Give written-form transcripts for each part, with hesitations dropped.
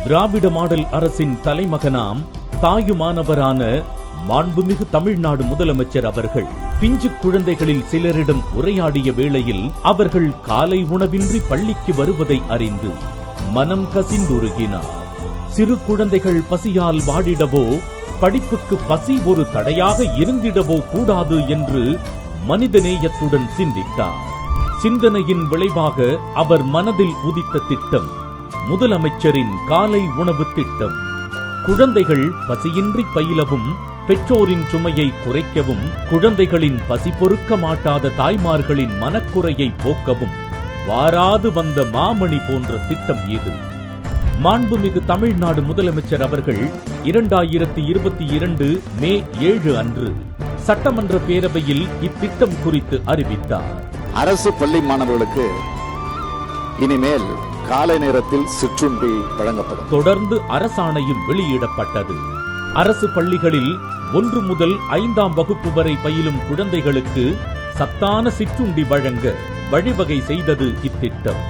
திராவிட model அரசின் தலைமகனாம் தாயுமானவரான மாண்புமிகு தமிழ்நாடு முதலமைச்சர் அவர்கள் பிஞ்சு குழந்தைகளில் சிலரிடம் உரையாடிய வேளையில் அவர்கள் காலை உணவின்றி பள்ளிக்கு வருவதை அறிந்து மனம் கசிந்துருகினார். சிறு குழந்தைகள் பசியால் வாடிடவோ படிப்புக்கு பசி ஒரு தடையாக இருந்திடவோ கூடாது என்று மனிதநேயத்துடன் சிந்தித்தார். சிந்தனையின் விளைவாக அவர் மனதில் உதித்த திட்டம் முதலமைச்சரின் காலை உணவு திட்டம். குழந்தைகள் பசியின்றி பயிலவும், பெற்றோரின் சுமையை குறைக்கவும், குழந்தைகளின் பசி பொறுக்க மாட்டாத தாய்மார்களின் மனக்குறையை போக்கவும் வாராது வந்த மாமணி போன்ற திட்டம் இது. மாண்புமிகு தமிழ்நாடு முதலமைச்சர் அவர்கள் 2022 மே 7 அன்று சட்டமன்ற பேரவையில் இத்திட்டம் குறித்து அறிவித்தார். அரசு பள்ளி மாணவர்களுக்கு இனிமேல் காலை நேரத்தில் சிற்றுண்டி வழங்கப்படும். தொடர்ந்து அரசாணையும் வெளியிடப்பட்டது. அரசு பள்ளிகளில் 1 முதல் 5ஆம் வகுப்பு வரை பயிலும் குழந்தைகளுக்கு சத்தான சிற்றுண்டி வழங்க வழிவகை செய்தது இத்திட்டம்.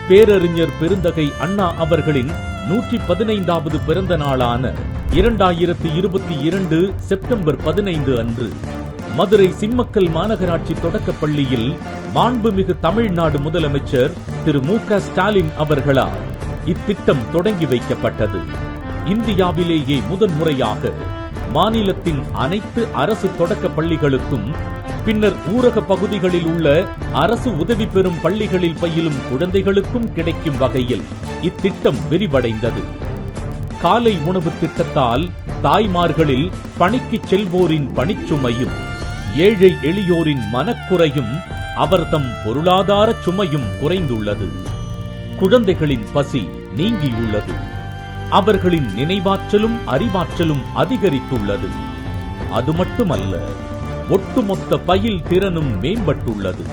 பேரறிஞர் பெருந்தகை அண்ணா அவர்களின் 115வது பிறந்த நாளான 2022 செப்டம்பர் 15 அன்று மதுரை சிம்மக்கல் மாநகராட்சி தொடக்கப் பள்ளியில் மாண்புமிகு தமிழ்நாடு முதலமைச்சர் திரு மு.க. ஸ்டாலின் அவர்களால் இத்திட்டம் தொடங்கி வைக்கப்பட்டது. இந்தியாவிலேயே முதன்முறையாக மாநிலத்தின் அனைத்து அரசு தொடக்க பள்ளிகளுக்கும், பின்னர் ஊரக பகுதிகளில் உள்ள அரசு உதவி பெறும் பள்ளிகளில் பயிலும் குழந்தைகளுக்கும் கிடைக்கும் வகையில் இத்திட்டம் விரிவடைந்தது. காலை உணவு திட்டத்தால் தாய்மார்களில் பணிக்கு செல்வோரின் பணிச்சுமையும், ஏழை எளியோரின் மனக்குறையும், அவர்தம் பொருளாதார சுமையும் குறைந்துள்ளது. குழந்தைகளின் பசி நீங்கியுள்ளது. அவர்களின் நினைவாற்றலும் அறிவாற்றலும் அதிகரித்துள்ளது. அது மட்டுமல்ல, ஒட்டுமொத்த பயில் திறனும் மேம்பட்டுள்ளது.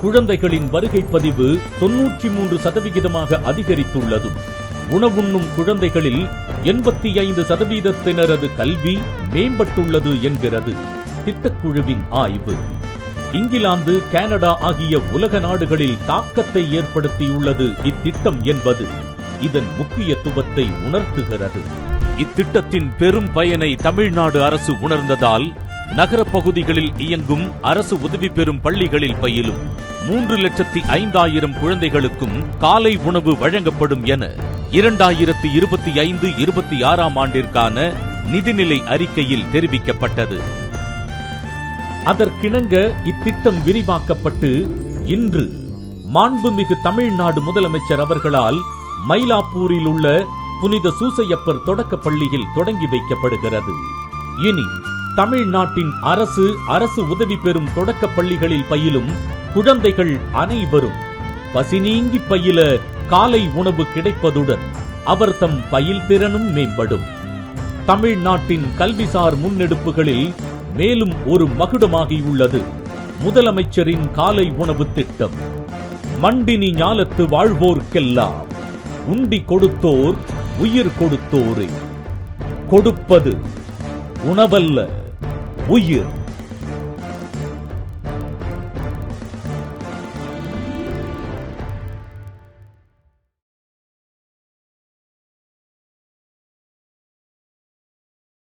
குழந்தைகளின் வருகை பதிவு 93% அதிகரித்துள்ளதும், உணவுண்ணும் குழந்தைகளில் 85% கல்வி மேம்பட்டுள்ளது என்கிறது திட்டக்குழுவின் ஆய்வு. இங்கிலாந்து, கனடா ஆகிய உலக நாடுகளில் தாக்கத்தை ஏற்படுத்தியுள்ளது இத்திட்டம் என்பது இதன் முக்கியத்துவத்தை உணர்த்துகிறது. இத்திட்டத்தின் பெரும் பயனை தமிழ்நாடு அரசு உணர்ந்ததால் நகரப் பகுதிகளில் இயங்கும் அரசு உதவி பெறும் பள்ளிகளில் பயிலும் 3,05,000 குழந்தைகளுக்கும் காலை உணவு வழங்கப்படும் என 2025-26ஆம் ஆண்டிற்கான நிதிநிலை அறிக்கையில் தெரிவிக்கப்பட்டது. அதற்கிணங்க இத்திட்டம் விரிவாக்கப்பட்டு இன்று மாண்புமிகு தமிழ்நாடு முதலமைச்சர் அவர்களால் மயிலாப்பூரில் உள்ள புனித சூசையப்பர் தொடக்கப் பள்ளியில் தொடங்கி வைக்கப்படுகிறது. இனி தமிழ்நாட்டின் அரசு உதவி பெறும் தொடக்கப் பள்ளிகளில் பயிலும் குழந்தைகள் அனைவரும் பசி நீங்கி பயில காலை உணவு கிடைப்பதுடன் அவர்தம் பயில் திறனும் மேம்படும். தமிழ்நாட்டின் கல்விசார் முன்னெடுப்புகளில் மேலும் ஒரு மகுடமாகியுள்ளது முதலமைச்சரின் காலை உணவு திட்டம். மண்டினி ஞாலத்து வாழ்வோர்க்கெல்லாம் உண்டி கொடுத்தோர் உயிர் கொடுத்தோரே. கொடுப்பது உணவல்ல, உயிர்.